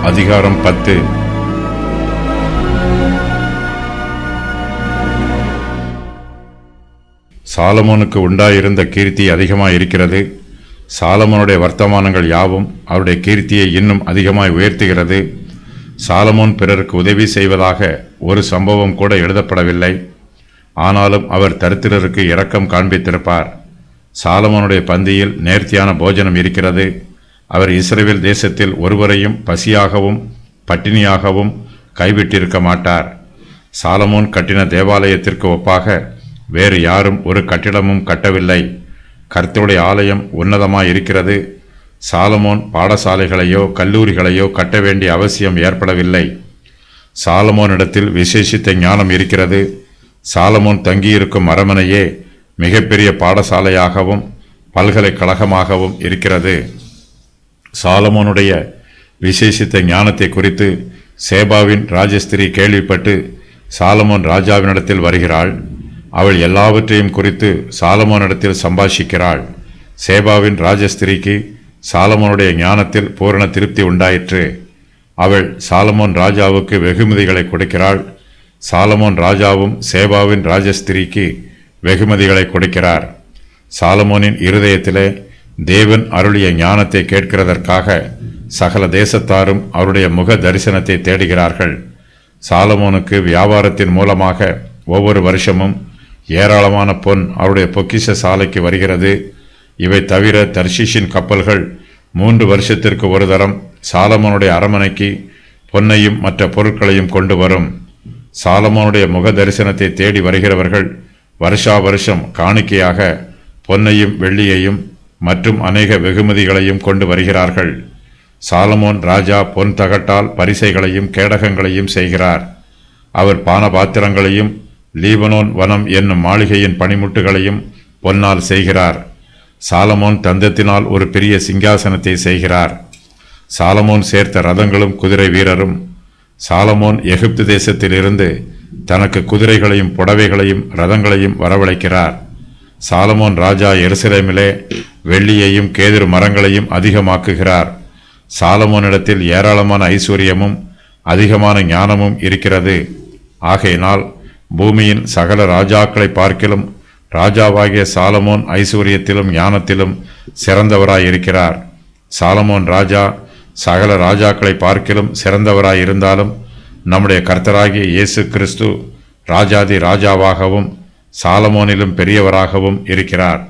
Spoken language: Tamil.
அதிகாரம் 10. சாலமோனுக்கு உண்டாயிருந்த கீர்த்தி அதிகமாயிருக்கிறது. சாலமோனுடைய வர்த்தமானங்கள் யாவும் அவருடைய கீர்த்தியை இன்னும் அதிகமாய் உயர்த்துகிறது. சாலமோன் பிறருக்கு உதவி செய்வதாக ஒரு சம்பவம் கூட எழுதப்படவில்லை. ஆனாலும் அவர் தரித்திரருக்கு இரக்கம் காண்பித்திருப்பார். சாலமோனுடைய பந்தியில் நேர்த்தியான போஜனம் இருக்கிறது. அவர் இஸ்ரவேல் தேசத்தில் ஒருவரையும் பசியாகவும் பட்டினியாகவும் கைவிட்டிருக்க மாட்டார். சாலமோன் கட்டின தேவாலயத்திற்கு ஒப்பாக வேறு யாரும் ஒரு கட்டிடமும் கட்டவில்லை. கர்த்தருடைய ஆலயம் உன்னதமாயிருக்கிறது. சாலமோன் பாடசாலைகளையோ கல்லூரிகளையோ கட்ட வேண்டிய அவசியம் ஏற்படவில்லை. சாலமோனிடத்தில் விசேஷித்த ஞானம் இருக்கிறது. சாலமோன் தங்கியிருக்கும் அரமனையே மிகப்பெரிய பாடசாலையாகவும் பல்கலைக்கழகமாகவும் இருக்கிறது. சாலமோனுடைய விசேஷித்த ஞானத்தை குறித்து சேபாவின் ராஜஸ்திரி கேள்விப்பட்டு சாலமோன் ராஜாவினிடத்தில் வருகிறாள். அவள் எல்லாவற்றையும் குறித்து சாலமோனிடத்தில் சம்பாஷிக்கிறாள். சேபாவின் ராஜஸ்திரிக்கு சாலமோனுடைய ஞானத்தில் பூரண திருப்தி உண்டாயிற்று. அவள் சாலமோன் ராஜாவுக்கு வெகுமதிகளை கொடுக்கிறாள். சாலமோன் ராஜாவும் சேபாவின் ராஜஸ்திரிக்கு வெகுமதிகளை கொடுக்கிறார். சாலமோனின் இருதயத்திலே தேவன் அருளிய ஞானத்தை கேட்கிறதற்காக சகல தேசத்தாரும் அவருடைய முக தரிசனத்தை தேடுகிறார்கள். சாலமோனுக்கு வியாபாரத்தின் மூலமாக ஒவ்வொரு வருஷமும் ஏராளமான பொன் அவருடைய பொக்கிஷ சாலைக்கு வருகிறது. இவை தவிர தர்ஷீஷின் கப்பல்கள் 3 வருஷத்திற்கு ஒரு தரம் சாலமோனுடைய அரமனைக்கு பொன்னையும் மற்ற பொருட்களையும் கொண்டு வரும். சாலமோனுடைய முக தரிசனத்தை தேடி வருகிறவர்கள் வருஷா வருஷம் காணிக்கையாக பொன்னையும் வெள்ளியையும் மற்றும் அநேக வெகுமதிகளையும் கொண்டு வருகிறார்கள். சாலமோன் ராஜா பொன் தகட்டால் பரிசைகளையும் கேடகங்களையும் செய்கிறார். அவர் பானபாத்திரங்களையும் லீபனோன் வனம் என்னும் மாளிகையின் பனிமுட்டுகளையும் பொன்னால் செய்கிறார். சாலமோன் தந்தத்தினால் ஒரு பெரிய சிங்காசனத்தை செய்கிறார். சாலமோன் சேர்த்த ரதங்களும் குதிரை வீரரும். சாலமோன் எகிப்து தேசத்திலிருந்து தனக்கு குதிரைகளையும் புடவைகளையும் ரதங்களையும் வரவழைக்கிறார். சாலமோன் ராஜா எருசலேமிலே வெள்ளியையும் கேதுரு மரங்களையும் அதிகமாக்குகிறார். சாலமோனிடத்தில் ஏராளமான ஐஸ்வர்யமும் அதிகமான ஞானமும் இருக்கிறது. ஆகையினால் பூமியின் சகல ராஜாக்களை பார்க்கிலும் ராஜாவாகிய சாலமோன் ஐஸ்வர்யத்திலும் ஞானத்திலும் சிறந்தவராயிருக்கிறார். சாலமோன் ராஜா சகல ராஜாக்களை பார்க்கிலும் சிறந்தவராயிருந்தாலும் நம்முடைய கர்த்தராகிய இயேசு கிறிஸ்து ராஜாதி ராஜாவாகவும் சாலமோனிலும் பெரியவராகவும் இருக்கிறார்.